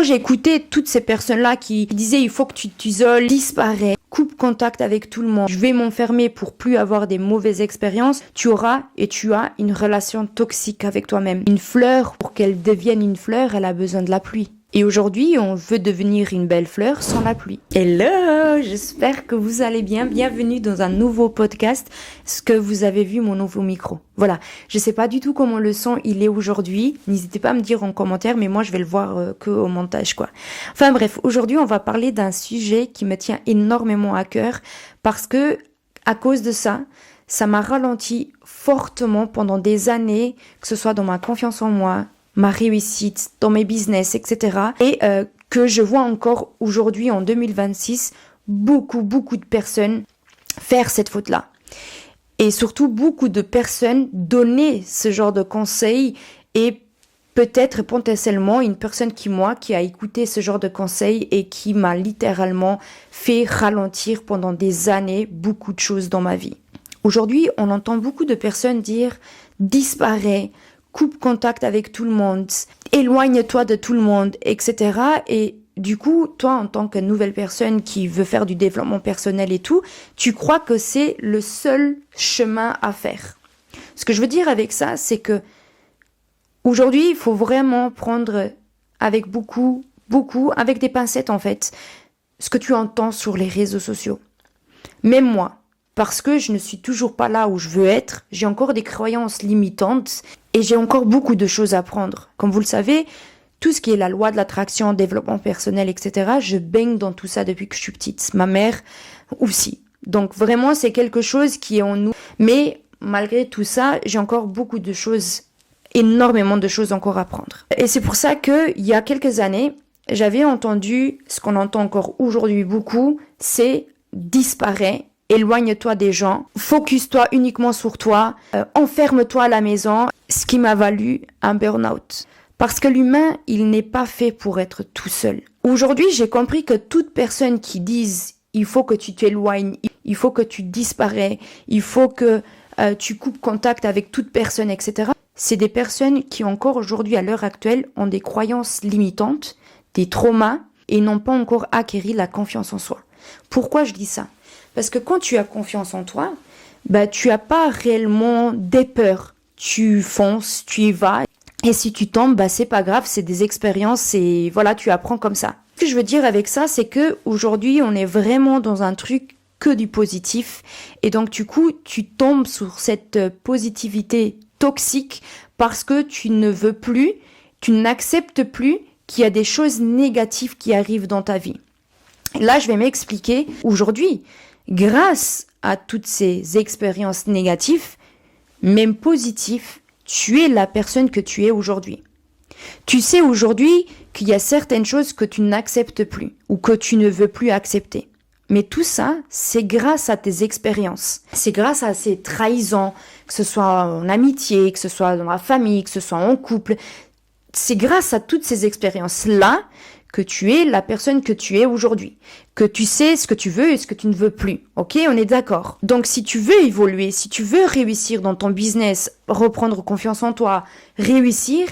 quand j'ai écouté toutes ces personnes-là qui disaient il faut que tu t'isoles, disparais, coupe contact avec tout le monde, je vais m'enfermer pour plus avoir des mauvaises expériences, tu auras et tu as une relation toxique avec toi-même. Une fleur, pour qu'elle devienne une fleur, elle a besoin de la pluie. Et aujourd'hui, on veut devenir une belle fleur sans la pluie. Hello, j'espère que vous allez bien. Bienvenue dans un nouveau podcast. Est-ce que vous avez vu mon nouveau micro? Voilà, je sais pas du tout comment le son il est aujourd'hui. N'hésitez pas à me dire en commentaire, mais moi je vais le voir que au montage quoi. Enfin bref, aujourd'hui on va parler d'un sujet qui me tient énormément à cœur parce que à cause de ça, ça m'a ralenti fortement pendant des années, que ce soit dans ma confiance en moi, ma réussite dans mes business, etc. Et que je vois encore aujourd'hui, en 2026, beaucoup de personnes faire cette faute-là. Et surtout, beaucoup de personnes donner ce genre de conseils et peut-être potentiellement une personne qui a écouté ce genre de conseils et qui m'a littéralement fait ralentir pendant des années beaucoup de choses dans ma vie. Aujourd'hui, on entend beaucoup de personnes dire « disparais », coupe contact avec tout le monde, éloigne-toi de tout le monde, etc. Et du coup, toi, en tant que nouvelle personne qui veut faire du développement personnel et tout, tu crois que c'est le seul chemin à faire. Ce que je veux dire avec ça, c'est que aujourd'hui, il faut vraiment prendre avec beaucoup, avec des pincettes en fait, ce que tu entends sur les réseaux sociaux. Même moi, parce que je ne suis toujours pas là où je veux être, j'ai encore des croyances limitantes et j'ai encore beaucoup de choses à apprendre. Comme vous le savez, tout ce qui est la loi de l'attraction, développement personnel, etc., je baigne dans tout ça depuis que je suis petite. Ma mère aussi. Donc vraiment, c'est quelque chose qui est en nous. Mais malgré tout ça, j'ai encore beaucoup de choses, énormément de choses encore à apprendre. Et c'est pour ça que il y a quelques années, j'avais entendu ce qu'on entend encore aujourd'hui beaucoup, c'est disparaît. Éloigne-toi des gens, focus-toi uniquement sur toi, enferme-toi à la maison, ce qui m'a valu un burn-out. Parce que l'humain, il n'est pas fait pour être tout seul. Aujourd'hui, j'ai compris que toute personne qui dise « il faut que tu t'éloignes, il faut que tu disparais, il faut que tu coupes contact avec toute personne, etc. » C'est des personnes qui encore aujourd'hui, à l'heure actuelle, ont des croyances limitantes, des traumas et n'ont pas encore acquis la confiance en soi. Pourquoi je dis ça ? Parce que quand tu as confiance en toi, tu as pas réellement des peurs. Tu fonces, tu y vas. Et si tu tombes, c'est pas grave, c'est des expériences et voilà, tu apprends comme ça. Ce que je veux dire avec ça, c'est que aujourd'hui, on est vraiment dans un truc que du positif. Et donc, du coup, tu tombes sur cette positivité toxique parce que tu ne veux plus, tu n'acceptes plus qu'il y a des choses négatives qui arrivent dans ta vie. Là, je vais m'expliquer aujourd'hui. Grâce à toutes ces expériences négatives, même positives, tu es la personne que tu es aujourd'hui. Tu sais aujourd'hui qu'il y a certaines choses que tu n'acceptes plus ou que tu ne veux plus accepter. Mais tout ça, c'est grâce à tes expériences. C'est grâce à ces trahisons, que ce soit en amitié, que ce soit dans la famille, que ce soit en couple. C'est grâce à toutes ces expériences-là que tu es la personne que tu es aujourd'hui, que tu sais ce que tu veux et ce que tu ne veux plus. Ok, on est d'accord. Donc si tu veux évoluer, si tu veux réussir dans ton business, reprendre confiance en toi, réussir,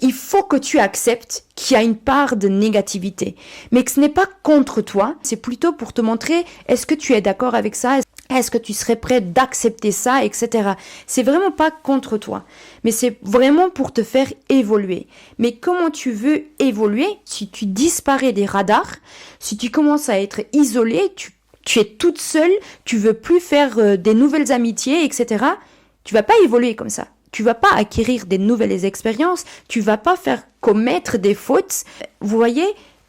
il faut que tu acceptes qu'il y a une part de négativité. Mais que ce n'est pas contre toi, c'est plutôt pour te montrer est-ce que tu es d'accord avec ça ? Est-ce que tu serais prêt d'accepter ça, etc. C'est vraiment pas contre toi, mais c'est vraiment pour te faire évoluer. Mais comment tu veux évoluer si tu disparais des radars, si tu commences à être isolé, tu es toute seule, tu veux plus faire des nouvelles amitiés, etc. Tu vas pas évoluer comme ça. Tu vas pas acquérir des nouvelles expériences, tu vas pas faire commettre des fautes. Vous voyez ?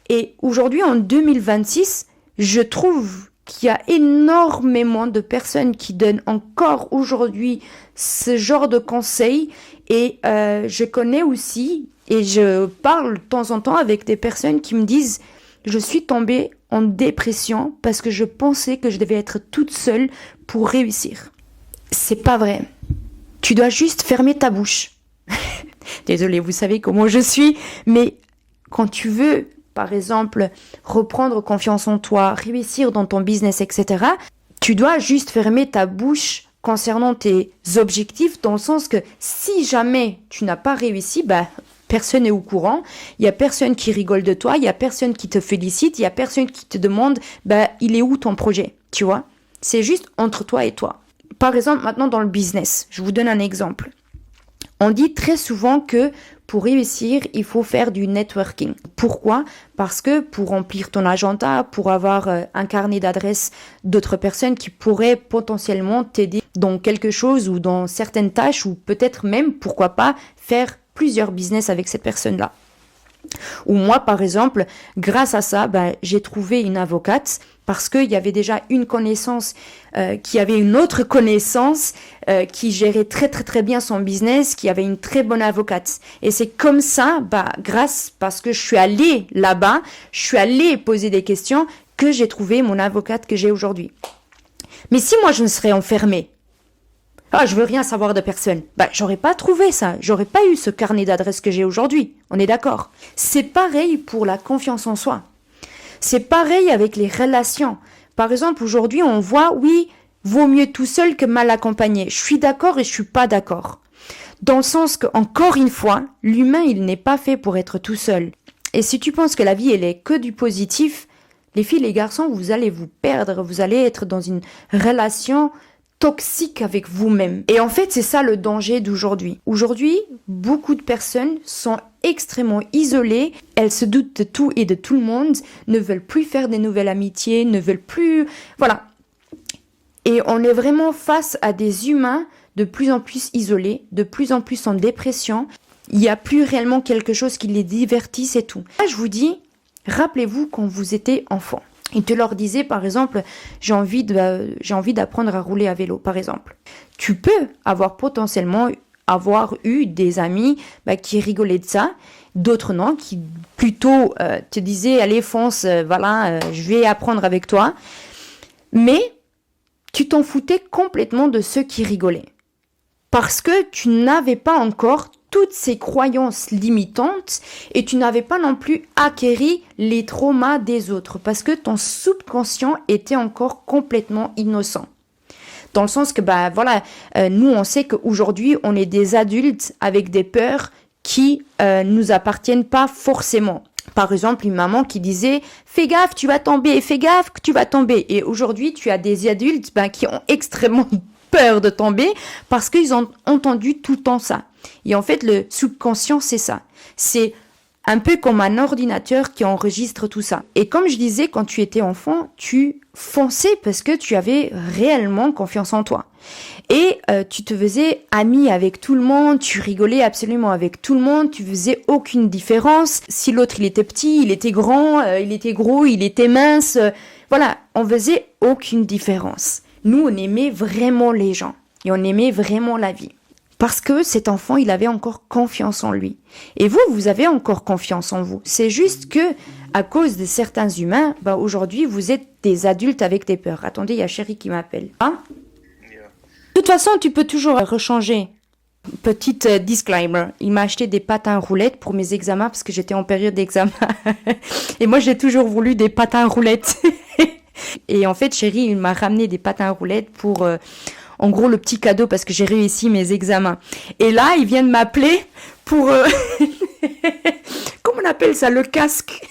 Et aujourd'hui, en 2026, je trouve qu'il y a énormément de personnes qui donnent encore aujourd'hui ce genre de conseils et je connais aussi et je parle de temps en temps avec des personnes qui me disent je suis tombée en dépression parce que je pensais que je devais être toute seule pour réussir. C'est pas vrai. Tu dois juste fermer ta bouche. Désolée, vous savez comment je suis, mais quand tu veux par exemple, reprendre confiance en toi, réussir dans ton business, etc., tu dois juste fermer ta bouche concernant tes objectifs dans le sens que si jamais tu n'as pas réussi, Personne n'est au courant, il y a personne qui rigole de toi, il y a personne qui te félicite, il y a personne qui te demande il est où ton projet, tu vois? C'est juste entre toi et toi. Par exemple, maintenant dans le business, je vous donne un exemple. On dit très souvent que pour réussir, il faut faire du networking. Pourquoi? Parce que pour remplir ton agenda, pour avoir un carnet d'adresses d'autres personnes qui pourraient potentiellement t'aider dans quelque chose ou dans certaines tâches ou peut-être même, pourquoi pas, faire plusieurs business avec cette personne-là. Ou moi, par exemple, grâce à ça, j'ai trouvé une avocate parce qu'il y avait déjà une connaissance qui avait une autre connaissance qui gérait très très très bien son business, qui avait une très bonne avocate. Et c'est comme ça, parce que je suis allée là-bas, je suis allée poser des questions que j'ai trouvé mon avocate que j'ai aujourd'hui. Mais si moi je me serais enfermée, je veux rien savoir de personne. J'aurais pas trouvé ça. J'aurais pas eu ce carnet d'adresses que j'ai aujourd'hui. On est d'accord. C'est pareil pour la confiance en soi. C'est pareil avec les relations. Par exemple, aujourd'hui, on voit, oui, vaut mieux tout seul que mal accompagné. Je suis d'accord et je suis pas d'accord. Dans le sens que, encore une fois, l'humain, il n'est pas fait pour être tout seul. Et si tu penses que la vie, elle est que du positif, les filles, les garçons, vous allez vous perdre. Vous allez être dans une relation toxique avec vous-même. Et en fait, c'est ça le danger d'aujourd'hui. Aujourd'hui, beaucoup de personnes sont extrêmement isolées, elles se doutent de tout et de tout le monde, ne veulent plus faire des nouvelles amitiés, ne veulent plus... Voilà. Et on est vraiment face à des humains de plus en plus isolés, de plus en plus en dépression. Il n'y a plus réellement quelque chose qui les divertisse et tout. Là, je vous dis, rappelez-vous quand vous étiez enfant. Il te leur disait, par exemple, j'ai envie d'apprendre à rouler à vélo, par exemple. Tu peux potentiellement avoir eu des amis qui rigolaient de ça, d'autres non, qui plutôt te disaient, allez fonce, je vais apprendre avec toi. Mais tu t'en foutais complètement de ceux qui rigolaient. Parce que tu n'avais pas encore toutes ces croyances limitantes et tu n'avais pas non plus acquéri les traumas des autres parce que ton subconscient était encore complètement innocent. Dans le sens que, nous, on sait qu'aujourd'hui, on est des adultes avec des peurs qui nous appartiennent pas forcément. Par exemple, une maman qui disait « Fais gaffe, tu vas tomber, fais gaffe, tu vas tomber ». Et aujourd'hui, tu as des adultes qui ont extrêmement peur de tomber parce qu'ils ont entendu tout le temps ça. Et en fait, le subconscient, c'est ça. C'est un peu comme un ordinateur qui enregistre tout ça. Et comme je disais, quand tu étais enfant, tu fonçais parce que tu avais réellement confiance en toi. Et tu te faisais ami avec tout le monde, tu rigolais absolument avec tout le monde, tu faisais aucune différence. Si l'autre, il était petit, il était grand, il était gros, il était mince, on faisait aucune différence. Nous, on aimait vraiment les gens et on aimait vraiment la vie. Parce que cet enfant, il avait encore confiance en lui. Et vous, vous avez encore confiance en vous. C'est juste que, à cause de certains humains, aujourd'hui, vous êtes des adultes avec des peurs. Attendez, il y a Chéri qui m'appelle. De toute façon, tu peux toujours rechanger. Petite disclaimer, il m'a acheté des patins roulettes pour mes examens parce que j'étais en période d'examen. Et moi, j'ai toujours voulu des patins roulettes. Et en fait, Chéri, il m'a ramené des patins roulettes pour... en gros, le petit cadeau parce que j'ai réussi mes examens. Et là, il vient de m'appeler pour... comment on appelle ça? Le casque.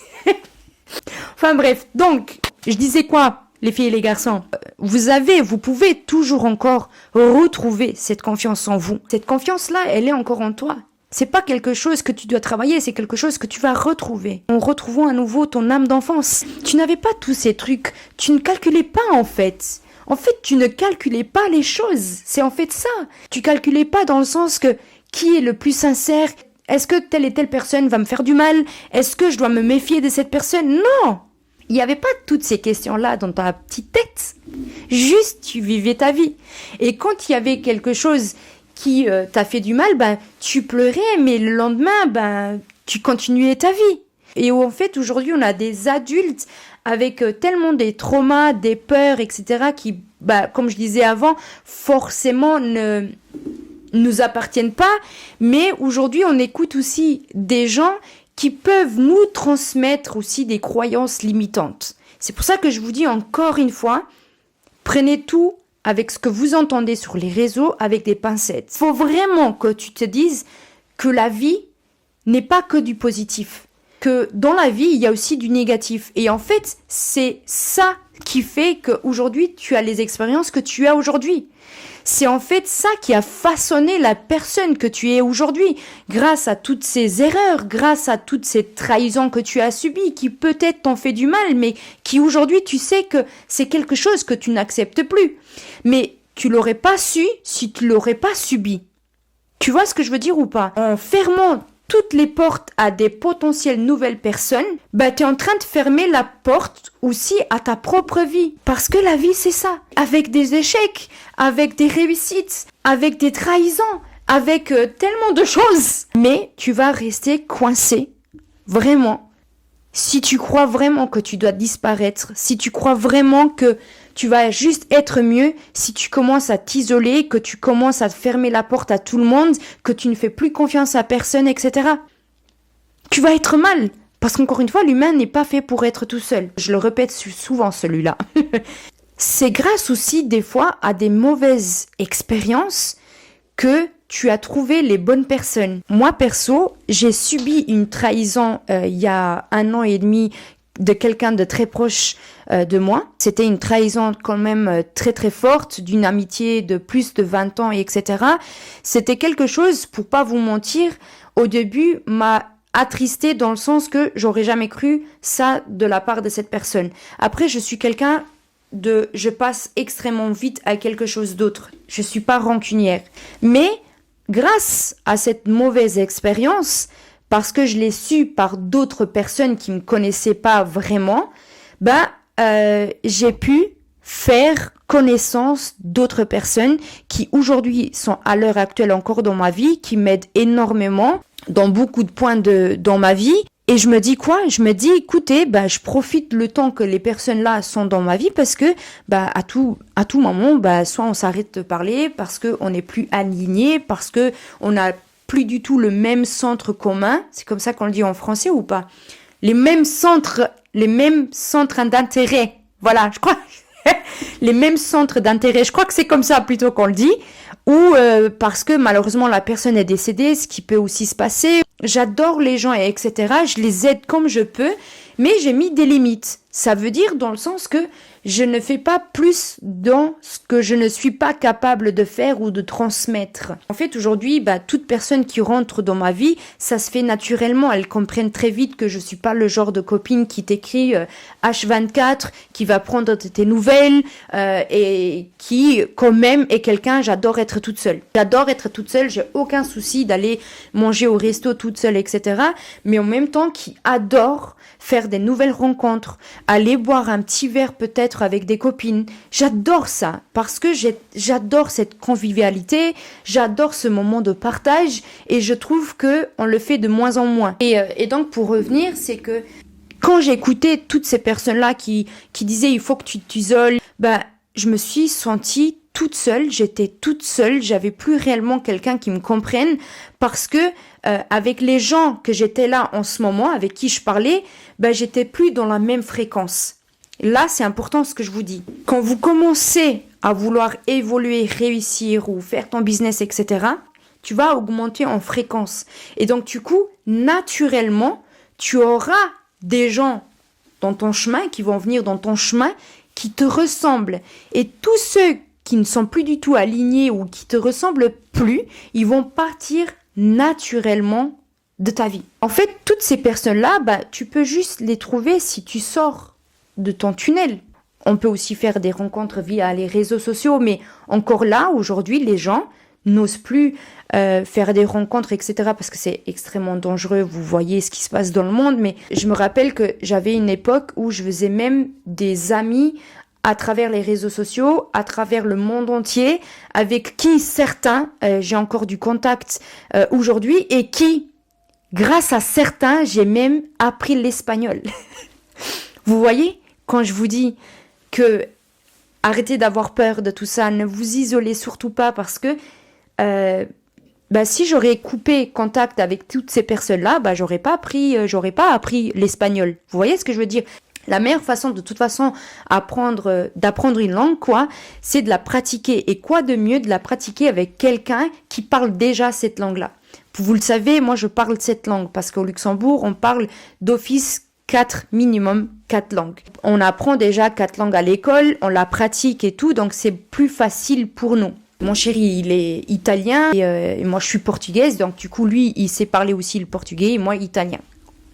Enfin bref, donc, je disais quoi, les filles et les garçons? Vous pouvez toujours encore retrouver cette confiance en vous. Cette confiance-là, elle est encore en toi. C'est pas quelque chose que tu dois travailler, c'est quelque chose que tu vas retrouver. En retrouvant à nouveau ton âme d'enfance. Tu n'avais pas tous ces trucs. Tu ne calculais pas, en fait. En fait, tu ne calculais pas les choses. C'est en fait ça. Tu calculais pas dans le sens que qui est le plus sincère? Est-ce que telle et telle personne va me faire du mal? Est-ce que je dois me méfier de cette personne? Non! Il n'y avait pas toutes ces questions-là dans ta petite tête. Juste, tu vivais ta vie. Et quand il y avait quelque chose qui t'a fait du mal, tu pleurais, mais le lendemain, tu continuais ta vie. Et en fait, aujourd'hui, on a des adultes avec tellement des traumas, des peurs, etc., qui, comme je disais avant, forcément ne nous appartiennent pas. Mais aujourd'hui, on écoute aussi des gens qui peuvent nous transmettre aussi des croyances limitantes. C'est pour ça que je vous dis encore une fois, prenez tout avec ce que vous entendez sur les réseaux avec des pincettes. Il faut vraiment que tu te dises que la vie, n'est pas que du positif. Que dans la vie, il y a aussi du négatif. Et en fait, c'est ça qui fait qu'aujourd'hui, tu as les expériences que tu as aujourd'hui. C'est en fait ça qui a façonné la personne que tu es aujourd'hui, grâce à toutes ces erreurs, grâce à toutes ces trahisons que tu as subies, qui peut-être t'ont fait du mal, mais qui aujourd'hui tu sais que c'est quelque chose que tu n'acceptes plus. Mais tu l'aurais pas su si tu l'aurais pas subi. Tu vois ce que je veux dire ou pas? En fermant toutes les portes à des potentielles nouvelles personnes, tu es en train de fermer la porte aussi à ta propre vie. Parce que la vie, c'est ça. Avec des échecs, avec des réussites, avec des trahisons, avec tellement de choses. Mais tu vas rester coincé. Vraiment. Si tu crois vraiment que tu dois disparaître, si tu crois vraiment que tu vas juste être mieux, si tu commences à t'isoler, que tu commences à fermer la porte à tout le monde, que tu ne fais plus confiance à personne, etc. Tu vas être mal. Parce qu'encore une fois, l'humain n'est pas fait pour être tout seul. Je le répète souvent, celui-là. C'est grâce aussi, des fois, à des mauvaises expériences que tu as trouvé les bonnes personnes. Moi, perso, j'ai subi une trahison il y a 1 an et demi de quelqu'un de très proche de moi. C'était une trahison quand même très très forte, d'une amitié de plus de 20 ans, etc. C'était quelque chose, pour pas vous mentir, au début m'a attristé dans le sens que j'aurais jamais cru ça de la part de cette personne. Après, je suis quelqu'un je passe extrêmement vite à quelque chose d'autre. Je suis pas rancunière. Mais grâce à cette mauvaise expérience, parce que je l'ai su par d'autres personnes qui me connaissaient pas vraiment, j'ai pu faire connaissance d'autres personnes qui aujourd'hui sont à l'heure actuelle encore dans ma vie, qui m'aident énormément dans beaucoup de points dans ma vie. Et je me dis quoi? Je me dis, écoutez, je profite le temps que les personnes-là sont dans ma vie parce que, à tout moment, soit on s'arrête de parler parce que on n'est plus alignés, parce que on n'a plus du tout le même centre commun. C'est comme ça qu'on le dit en français ou pas? Les mêmes centres d'intérêt. Voilà, je crois. Les mêmes centres d'intérêt. Je crois que c'est comme ça plutôt qu'on le dit. Ou parce que malheureusement la personne est décédée, ce qui peut aussi se passer. J'adore les gens et etc. Je les aide comme je peux, mais j'ai mis des limites. Ça veut dire dans le sens que je ne fais pas plus dans ce que je ne suis pas capable de faire ou de transmettre. En fait, aujourd'hui, toute personne qui rentre dans ma vie, ça se fait naturellement. Elles comprennent très vite que je suis pas le genre de copine qui t'écrit H24, qui va prendre tes nouvelles et qui, quand même, est quelqu'un, j'adore être toute seule. J'adore être toute seule, j'ai aucun souci d'aller manger au resto toute seule, etc. Mais en même temps, qui adore faire des nouvelles rencontres, aller boire un petit verre peut-être avec des copines. J'adore ça parce que j'adore cette convivialité, j'adore ce moment de partage et je trouve que on le fait de moins en moins. Et donc pour revenir, c'est que quand j'écoutais toutes ces personnes-là qui disaient il faut que tu t'isoles, je me suis sentie toute seule, j'étais toute seule, j'avais plus réellement quelqu'un qui me comprenne parce que avec les gens que j'étais là en ce moment, avec qui je parlais, j'étais plus dans la même fréquence. Là, c'est important ce que je vous dis. Quand vous commencez à vouloir évoluer, réussir ou faire ton business, etc., tu vas augmenter en fréquence. Et donc, du coup, naturellement, tu auras des gens dans ton chemin, qui vont venir dans ton chemin, qui te ressemblent. Et tous ceux qui ne sont plus du tout alignés ou qui te ressemblent plus, ils vont partir naturellement de ta vie. En fait, toutes ces personnes-là, tu peux juste les trouver si tu sors de ton tunnel. On peut aussi faire des rencontres via les réseaux sociaux, mais encore là, aujourd'hui, les gens n'osent plus faire des rencontres, etc. parce que c'est extrêmement dangereux. Vous voyez ce qui se passe dans le monde, mais je me rappelle que j'avais une époque où je faisais même des amis à travers les réseaux sociaux, à travers le monde entier, avec qui certains, j'ai encore du contact aujourd'hui, et qui, grâce à certains, j'ai même appris l'espagnol. Vous voyez, quand je vous dis que arrêtez d'avoir peur de tout ça, ne vous isolez surtout pas parce que si j'aurais coupé contact avec toutes ces personnes-là, j'aurais pas appris l'espagnol. Vous voyez ce que je veux dire? La meilleure façon, de toute façon, d'apprendre une langue, c'est de la pratiquer. Et quoi de mieux de la pratiquer avec quelqu'un qui parle déjà cette langue-là. Vous le savez, moi, je parle cette langue parce qu'au Luxembourg, on parle d'office minimum 4 langues. On apprend déjà 4 langues à l'école, on la pratique et tout, donc c'est plus facile pour nous. Mon chéri, il est italien et moi, je suis portugaise, donc du coup, lui, il sait parler aussi le portugais et moi, italien.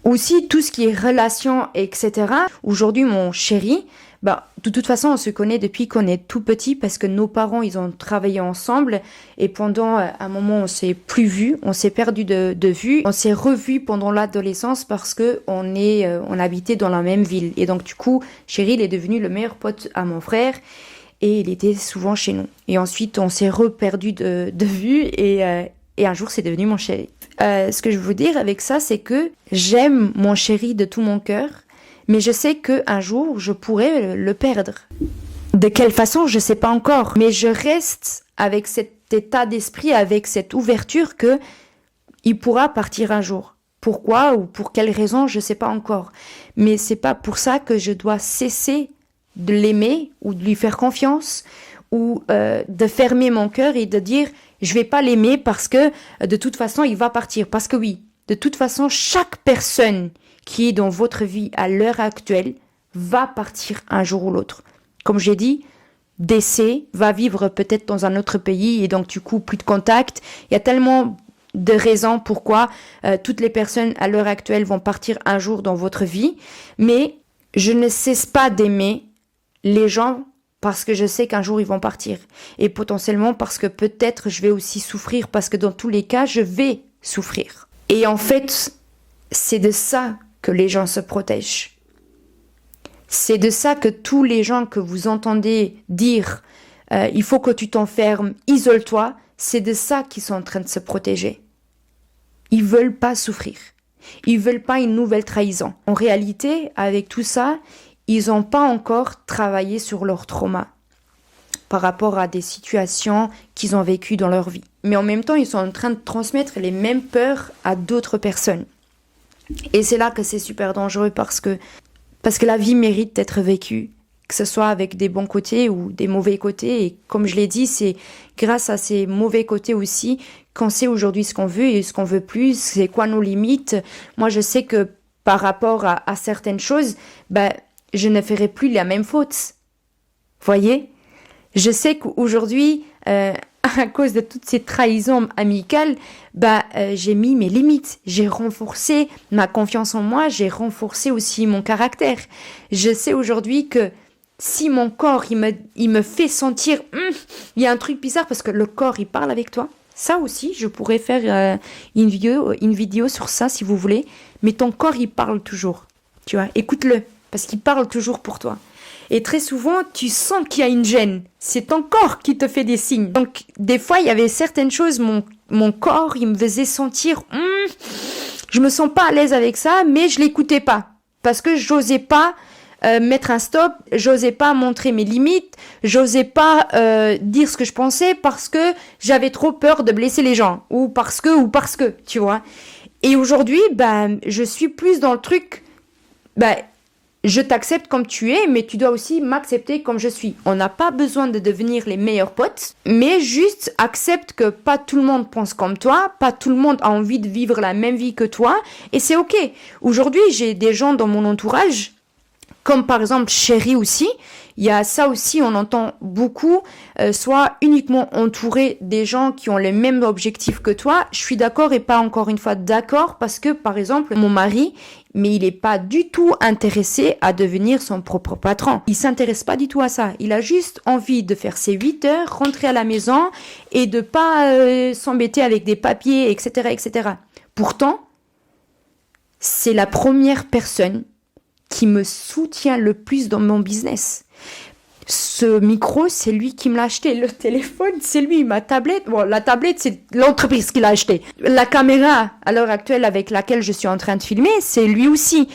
Aussi, tout ce qui est relations, etc. Aujourd'hui, mon chéri, de toute façon, on se connaît depuis qu'on est tout petit parce que nos parents, ils ont travaillé ensemble et pendant un moment, on s'est plus vus, on s'est perdu de vue. On s'est revus pendant l'adolescence parce que on habitait dans la même ville. Et donc, du coup, chéri, il est devenu le meilleur pote à mon frère et il était souvent chez nous. Et ensuite, on s'est reperdu de vue et un jour, c'est devenu mon chéri. Ce que je veux dire avec ça, c'est que j'aime mon chéri de tout mon cœur, mais je sais qu'un jour, je pourrais le perdre. De quelle façon, je ne sais pas encore. Mais je reste avec cet état d'esprit, avec cette ouverture que il pourra partir un jour. Pourquoi ou pour quelle raison, je ne sais pas encore. Mais c'est pas pour ça que je dois cesser de l'aimer ou de lui faire confiance ou de fermer mon cœur et de dire je vais pas l'aimer parce que de toute façon il va partir. Parce que oui, de toute façon chaque personne qui est dans votre vie à l'heure actuelle va partir un jour ou l'autre. Comme j'ai dit, décès, va vivre peut-être dans un autre pays et donc du coup plus de contact. Il y a tellement de raisons pourquoi toutes les personnes à l'heure actuelle vont partir un jour dans votre vie. Mais je ne cesse pas d'aimer les gens parce que je sais qu'un jour ils vont partir. Et potentiellement parce que peut-être je vais aussi souffrir, parce que dans tous les cas, je vais souffrir. Et en fait, c'est de ça que les gens se protègent. C'est de ça que tous les gens que vous entendez dire il faut que tu t'enfermes, isole-toi, c'est de ça qu'ils sont en train de se protéger. Ils veulent pas souffrir. Ils veulent pas une nouvelle trahison. En réalité, avec tout ça, ils n'ont pas encore travaillé sur leur trauma par rapport à des situations qu'ils ont vécues dans leur vie. Mais en même temps, ils sont en train de transmettre les mêmes peurs à d'autres personnes. Et c'est là que c'est super dangereux parce que la vie mérite d'être vécue, que ce soit avec des bons côtés ou des mauvais côtés. Et comme je l'ai dit, c'est grâce à ces mauvais côtés aussi qu'on sait aujourd'hui ce qu'on veut et ce qu'on veut plus, c'est quoi nos limites. Moi, je sais que par rapport à certaines choses, je ne ferai plus la même faute. Voyez ? Je sais qu'aujourd'hui, à cause de toutes ces trahisons amicales, j'ai mis mes limites. J'ai renforcé ma confiance en moi, j'ai renforcé aussi mon caractère. Je sais aujourd'hui que si mon corps, il me fait sentir, il y a un truc bizarre parce que le corps, il parle avec toi. Ça aussi, je pourrais faire une vidéo sur ça si vous voulez. Mais ton corps, il parle toujours. Tu vois, écoute-le. Parce qu'il parle toujours pour toi. Et très souvent, tu sens qu'il y a une gêne. C'est ton corps qui te fait des signes. Donc, des fois, il y avait certaines choses, mon corps, il me faisait sentir, je me sens pas à l'aise avec ça, mais je l'écoutais pas. Parce que j'osais pas mettre un stop, j'osais pas montrer mes limites, j'osais pas dire ce que je pensais parce que j'avais trop peur de blesser les gens. Ou parce que, tu vois. Et aujourd'hui, je suis plus dans le truc, je t'accepte comme tu es, mais tu dois aussi m'accepter comme je suis. On n'a pas besoin de devenir les meilleurs potes, mais juste accepte que pas tout le monde pense comme toi, pas tout le monde a envie de vivre la même vie que toi, et c'est ok. Aujourd'hui, j'ai des gens dans mon entourage, comme par exemple Chéri aussi. Il y a ça aussi, on entend beaucoup, soit uniquement entouré des gens qui ont les mêmes objectifs que toi. Je suis d'accord et pas encore une fois d'accord parce que, par exemple, mon mari, mais il n'est pas du tout intéressé à devenir son propre patron. Il s'intéresse pas du tout à ça. Il a juste envie de faire ses 8 heures, rentrer à la maison et de pas s'embêter avec des papiers, etc., etc. Pourtant, c'est la première personne qui me soutient le plus dans mon business. Ce micro, c'est lui qui me l'a acheté. Le téléphone, c'est lui. Ma tablette, la tablette, c'est l'entreprise qui l'a acheté. La caméra, à l'heure actuelle, avec laquelle je suis en train de filmer, c'est lui aussi.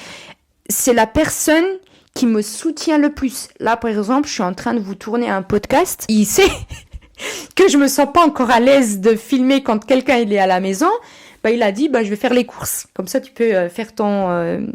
C'est la personne qui me soutient le plus. Là, par exemple, je suis en train de vous tourner un podcast. Il sait que je me sens pas encore à l'aise de filmer quand quelqu'un il est à la maison. Il a dit, je vais faire les courses. Comme ça, tu peux faire ton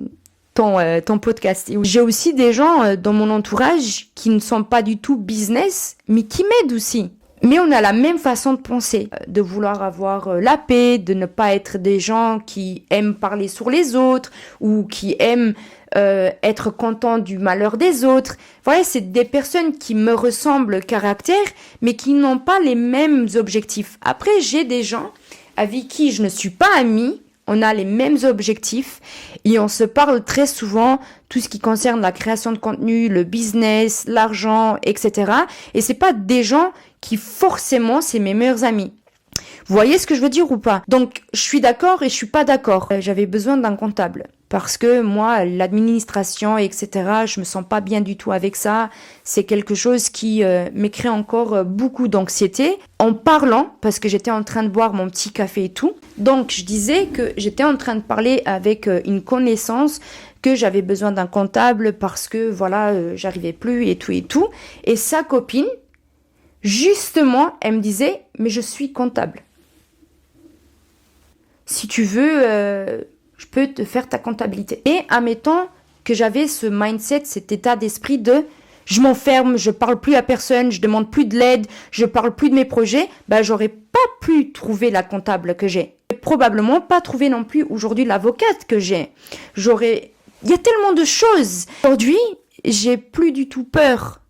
ton podcast. Et j'ai aussi des gens dans mon entourage qui ne sont pas du tout business, mais qui m'aident aussi. Mais on a la même façon de penser, de vouloir avoir la paix, de ne pas être des gens qui aiment parler sur les autres ou qui aiment être contents du malheur des autres. Voilà, c'est des personnes qui me ressemblent caractère, mais qui n'ont pas les mêmes objectifs. Après, j'ai des gens avec qui je ne suis pas amie, on a les mêmes objectifs et on se parle très souvent tout ce qui concerne la création de contenu, le business, l'argent, etc. Et c'est pas des gens qui forcément c'est mes meilleurs amis. Vous voyez ce que je veux dire ou pas? Donc je suis d'accord et je suis pas d'accord. J'avais besoin d'un comptable parce que moi l'administration etc. je me sens pas bien du tout avec ça. C'est quelque chose qui me crée encore beaucoup d'anxiété. En parlant parce que j'étais en train de boire mon petit café et tout. Donc je disais que j'étais en train de parler avec une connaissance que j'avais besoin d'un comptable parce que voilà j'arrivais plus et tout. Et sa copine justement elle me disait mais je suis comptable. Si tu veux, je peux te faire ta comptabilité. Et admettons que j'avais ce mindset, cet état d'esprit de je m'enferme, je parle plus à personne, je demande plus de l'aide, je parle plus de mes projets, j'aurais pas pu trouver la comptable que j'ai. Probablement pas trouver non plus aujourd'hui l'avocate que j'ai. Il y a tellement de choses. Aujourd'hui, j'ai plus du tout peur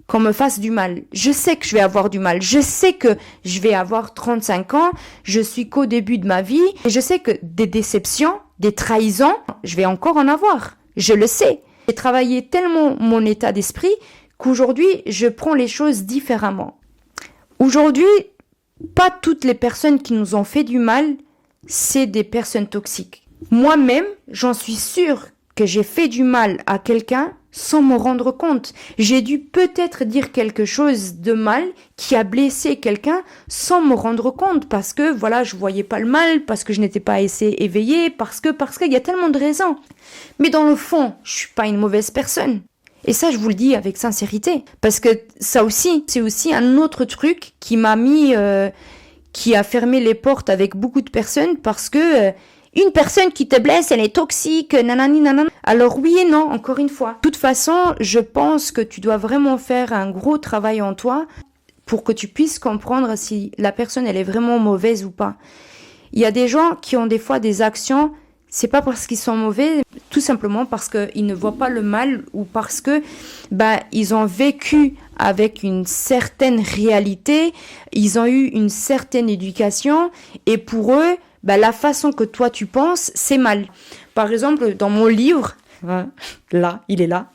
qu'on me fasse du mal. Je sais que je vais avoir du mal. Je sais que je vais avoir 35 ans. Je suis qu'au début de ma vie. Et je sais que des déceptions, des trahisons, je vais encore en avoir. Je le sais. J'ai travaillé tellement mon état d'esprit qu'aujourd'hui, je prends les choses différemment. Aujourd'hui, pas toutes les personnes qui nous ont fait du mal, c'est des personnes toxiques. Moi-même, j'en suis sûre que j'ai fait du mal à quelqu'un sans me rendre compte. J'ai dû peut-être dire quelque chose de mal qui a blessé quelqu'un sans me rendre compte parce que voilà, je voyais pas le mal, parce que je n'étais pas assez éveillée, parce qu'il y a tellement de raisons. Mais dans le fond, je suis pas une mauvaise personne. Et ça, je vous le dis avec sincérité. Parce que ça aussi, c'est aussi un autre truc qui m'a mis, qui a fermé les portes avec beaucoup de personnes parce que une personne qui te blesse, elle est toxique, nanani, nanana. Alors oui et non, encore une fois. De toute façon, je pense que tu dois vraiment faire un gros travail en toi pour que tu puisses comprendre si la personne, elle est vraiment mauvaise ou pas. Il y a des gens qui ont des fois des actions, c'est pas parce qu'ils sont mauvais, tout simplement parce qu'ils ne voient pas le mal ou parce que, ils ont vécu avec une certaine réalité, ils ont eu une certaine éducation et pour eux, la façon que toi tu penses, c'est mal. Par exemple, dans mon livre, là, il est là,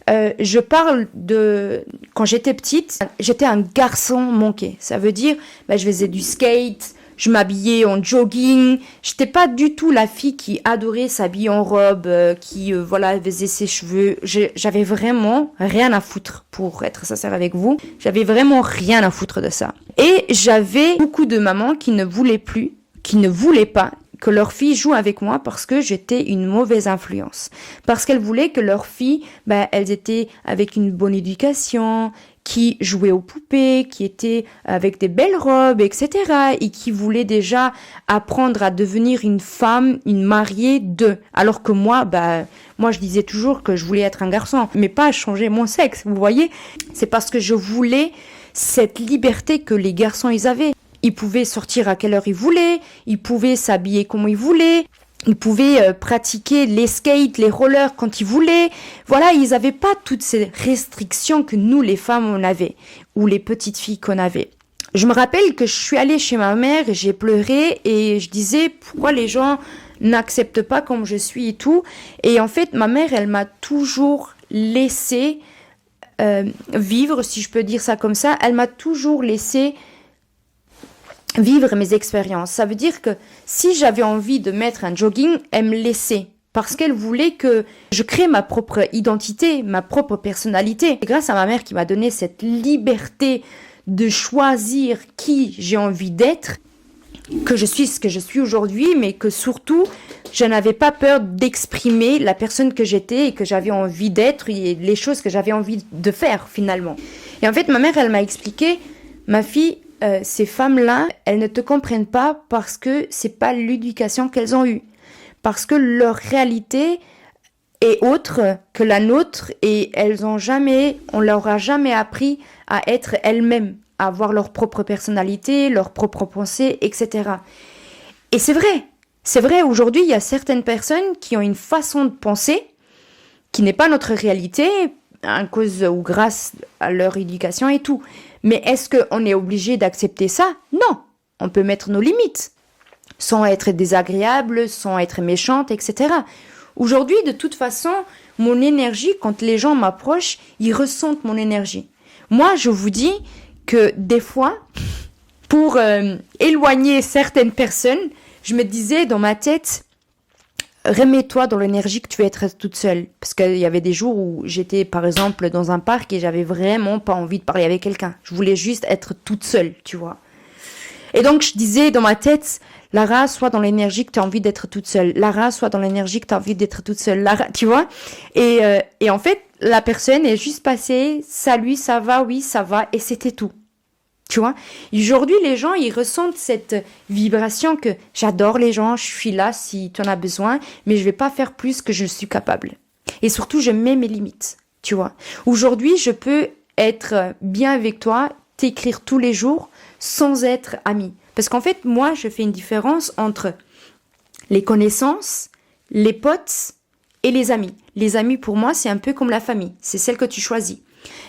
je parle de quand j'étais petite, j'étais un garçon manqué. Ça veut dire, je faisais du skate, je m'habillais en jogging. J'étais pas du tout la fille qui adorait s'habiller en robe, qui faisait ses cheveux. J'avais vraiment rien à foutre, pour être sincère avec vous. J'avais vraiment rien à foutre de ça. Et j'avais beaucoup de mamans qui ne voulaient pas que leur fille joue avec moi parce que j'étais une mauvaise influence. Parce qu'elles voulaient que leurs filles, elles étaient avec une bonne éducation, qui jouaient aux poupées, qui étaient avec des belles robes, etc. Et qui voulaient déjà apprendre à devenir une femme, une mariée d'eux. Alors que moi, moi je disais toujours que je voulais être un garçon, mais pas changer mon sexe, vous voyez. C'est parce que je voulais cette liberté que les garçons ils avaient. Ils pouvaient sortir à quelle heure ils voulaient, ils pouvaient s'habiller comme ils voulaient, ils pouvaient pratiquer les skates, les rollers quand ils voulaient. Voilà, ils n'avaient pas toutes ces restrictions que nous, les femmes, on avait, ou les petites filles qu'on avait. Je me rappelle que je suis allée chez ma mère et j'ai pleuré et je disais pourquoi les gens n'acceptent pas comme je suis et tout. Et en fait, ma mère, elle m'a toujours laissé vivre, si je peux dire ça comme ça. Elle m'a toujours laissé vivre mes expériences. Ça veut dire que si j'avais envie de mettre un jogging, elle me laissait. Parce qu'elle voulait que je crée ma propre identité, ma propre personnalité. Et grâce à ma mère qui m'a donné cette liberté de choisir qui j'ai envie d'être, que je suis ce que je suis aujourd'hui, mais que surtout, je n'avais pas peur d'exprimer la personne que j'étais et que j'avais envie d'être et les choses que j'avais envie de faire finalement. Et en fait, ma mère, elle m'a expliqué, ma fille, ces femmes-là, elles ne te comprennent pas parce que c'est pas l'éducation qu'elles ont eue. Parce que leur réalité, et autre que la nôtre, et on leur a jamais appris à être elles-mêmes, à avoir leur propre personnalité, leur propre pensée, etc. Et c'est vrai, aujourd'hui, il y a certaines personnes qui ont une façon de penser qui n'est pas notre réalité, à cause ou grâce à leur éducation et tout. Mais est-ce qu'on est obligé d'accepter ça? Non, on peut mettre nos limites, sans être désagréable, sans être méchante, etc. Aujourd'hui, de toute façon, mon énergie, quand les gens m'approchent, ils ressentent mon énergie. Moi, je vous dis que des fois, pour éloigner certaines personnes, je me disais dans ma tête, remets-toi dans l'énergie que tu veux être toute seule. Parce qu'il y avait des jours où j'étais, par exemple, dans un parc et j'avais vraiment pas envie de parler avec quelqu'un. Je voulais juste être toute seule, tu vois. Et donc, je disais dans ma tête, Lara, sois dans l'énergie que tu as envie d'être toute seule. Lara, sois dans l'énergie que tu as envie d'être toute seule. Lara, tu vois. Et en fait, la personne est juste passée, salut, ça va, oui, ça va, et c'était tout. Tu vois. Aujourd'hui, les gens, ils ressentent cette vibration que j'adore les gens, je suis là si tu en as besoin, mais je vais pas faire plus que je suis capable. Et surtout, je mets mes limites, tu vois. Aujourd'hui, je peux être bien avec toi, t'écrire tous les jours, sans être amie. Parce qu'en fait, moi, je fais une différence entre les connaissances, les potes et les amis. Les amis, pour moi, c'est un peu comme la famille. C'est celle que tu choisis.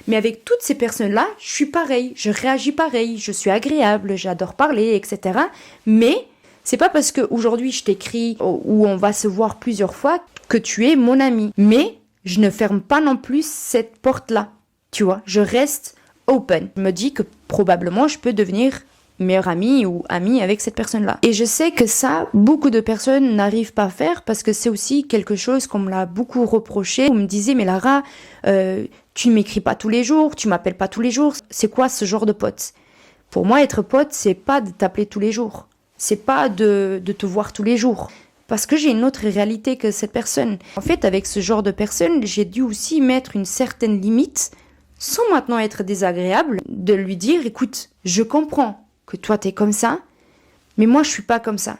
Mais avec toutes ces personnes-là, je suis pareil. Je réagis pareil. Je suis agréable, j'adore parler, etc. Mais c'est pas parce qu'aujourd'hui, je t'écris ou on va se voir plusieurs fois que tu es mon ami. Mais je ne ferme pas non plus cette porte-là. Tu vois, je reste open. Je me dis que probablement je peux devenir meilleure amie ou amie avec cette personne-là. Et je sais que ça, beaucoup de personnes n'arrivent pas à faire parce que c'est aussi quelque chose qu'on me l'a beaucoup reproché. On me disait, mais Lara, tu ne m'écris pas tous les jours, tu m'appelles pas tous les jours. C'est quoi ce genre de pote? Pour moi, être pote, c'est pas de t'appeler tous les jours. C'est pas de te voir tous les jours. Parce que j'ai une autre réalité que cette personne. En fait, avec ce genre de personne, j'ai dû aussi mettre une certaine limite sans maintenant être désagréable, de lui dire, écoute, je comprends que toi t'es comme ça, mais moi je suis pas comme ça.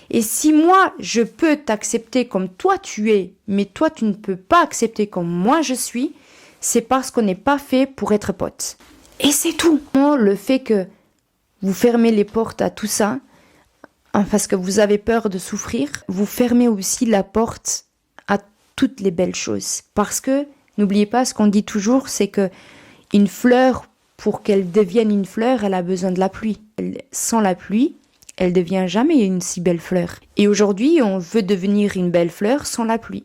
Et si moi je peux t'accepter comme toi tu es, mais toi tu ne peux pas accepter comme moi je suis, c'est parce qu'on n'est pas fait pour être potes. Et c'est tout. Le fait que vous fermez les portes à tout ça, parce que vous avez peur de souffrir, vous fermez aussi la porte à toutes les belles choses. Parce que n'oubliez pas, ce qu'on dit toujours, c'est que une fleur, pour qu'elle devienne une fleur, elle a besoin de la pluie. Sans la pluie, elle devient jamais une si belle fleur. Et aujourd'hui, on veut devenir une belle fleur sans la pluie.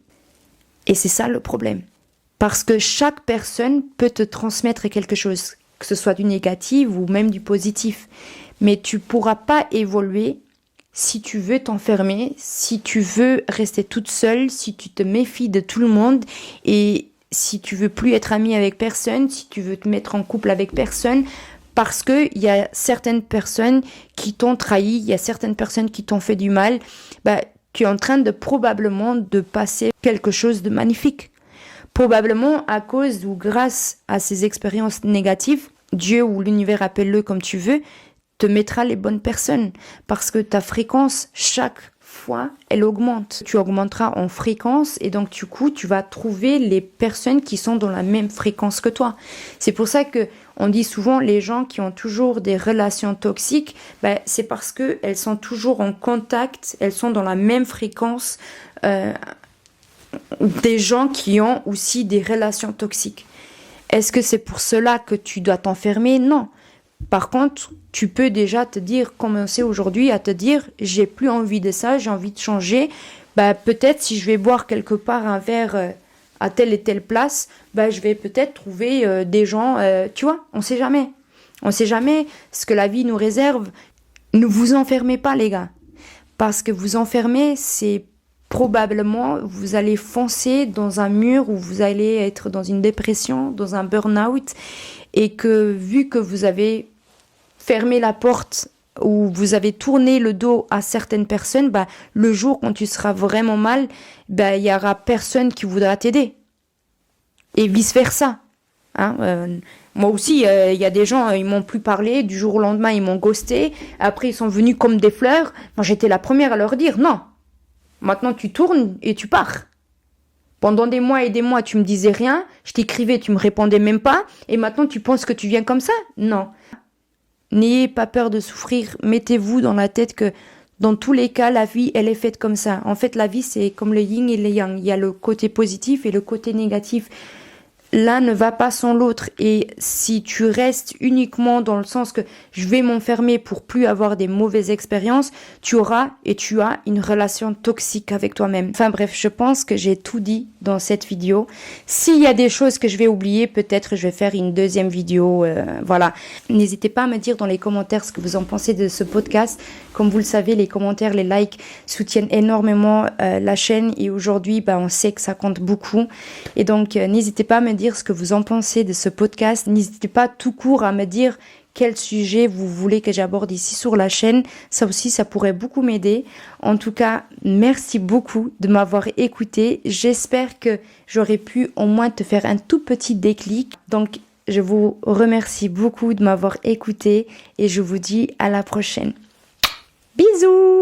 Et c'est ça le problème. Parce que chaque personne peut te transmettre quelque chose, que ce soit du négatif ou même du positif. Mais tu pourras pas évoluer si tu veux t'enfermer, si tu veux rester toute seule, si tu te méfies de tout le monde et si tu veux plus être amie avec personne, si tu veux te mettre en couple avec personne, parce que il y a certaines personnes qui t'ont trahi, il y a certaines personnes qui t'ont fait du mal, tu es en train de probablement de passer quelque chose de magnifique. Probablement à cause ou grâce à ces expériences négatives, Dieu ou l'univers, appelle-le comme tu veux, te mettra les bonnes personnes. Parce que ta fréquence, chaque fois, elle augmente. Tu augmenteras en fréquence et donc du coup, tu vas trouver les personnes qui sont dans la même fréquence que toi. C'est pour ça que on dit souvent les gens qui ont toujours des relations toxiques, c'est parce que elles sont toujours en contact, elles sont dans la même fréquence des gens qui ont aussi des relations toxiques. Est-ce que c'est pour cela que tu dois t'enfermer? Non. Par contre, tu peux déjà commencer aujourd'hui à te dire, j'ai plus envie de ça, j'ai envie de changer. Peut-être si je vais boire quelque part un verre à telle et telle place, je vais peut-être trouver des gens, tu vois, on sait jamais. On sait jamais ce que la vie nous réserve. Ne vous enfermez pas, les gars. Parce que vous enfermer, c'est probablement, vous allez foncer dans un mur où vous allez être dans une dépression, dans un burn-out, et que vu que vous avez fermé la porte ou vous avez tourné le dos à certaines personnes, le jour quand tu seras vraiment mal, il y aura personne qui voudra t'aider. Et vice-versa. Moi aussi, il y a des gens, ils m'ont plus parlé, du jour au lendemain, ils m'ont ghosté, après ils sont venus comme des fleurs. Moi, j'étais la première à leur dire, non, maintenant tu tournes et tu pars. Pendant des mois et des mois, tu me disais rien, je t'écrivais, tu me répondais même pas, et maintenant tu penses que tu viens comme ça? Non. N'ayez pas peur de souffrir, mettez-vous dans la tête que dans tous les cas, la vie, elle est faite comme ça. En fait, la vie, c'est comme le yin et le yang. Il y a le côté positif et le côté négatif. L'un ne va pas sans l'autre. Et si tu restes uniquement dans le sens que je vais m'enfermer pour plus avoir des mauvaises expériences, tu auras et tu as une relation toxique avec toi-même. Enfin bref, je pense que j'ai tout dit dans cette vidéo. S'il y a des choses que je vais oublier, peut-être je vais faire une deuxième vidéo. Voilà. N'hésitez pas à me dire dans les commentaires ce que vous en pensez de ce podcast. Comme vous le savez, les commentaires, les likes soutiennent énormément la chaîne. Et aujourd'hui, on sait que ça compte beaucoup. Et donc, n'hésitez pas à me dire ce que vous en pensez de ce podcast. N'hésitez pas tout court à me dire quel sujet vous voulez que j'aborde ici sur la chaîne. Ça aussi, ça pourrait beaucoup m'aider. En tout cas, merci beaucoup de m'avoir écouté. J'espère que j'aurais pu au moins te faire un tout petit déclic. Donc, je vous remercie beaucoup de m'avoir écouté et je vous dis à la prochaine. Bisous!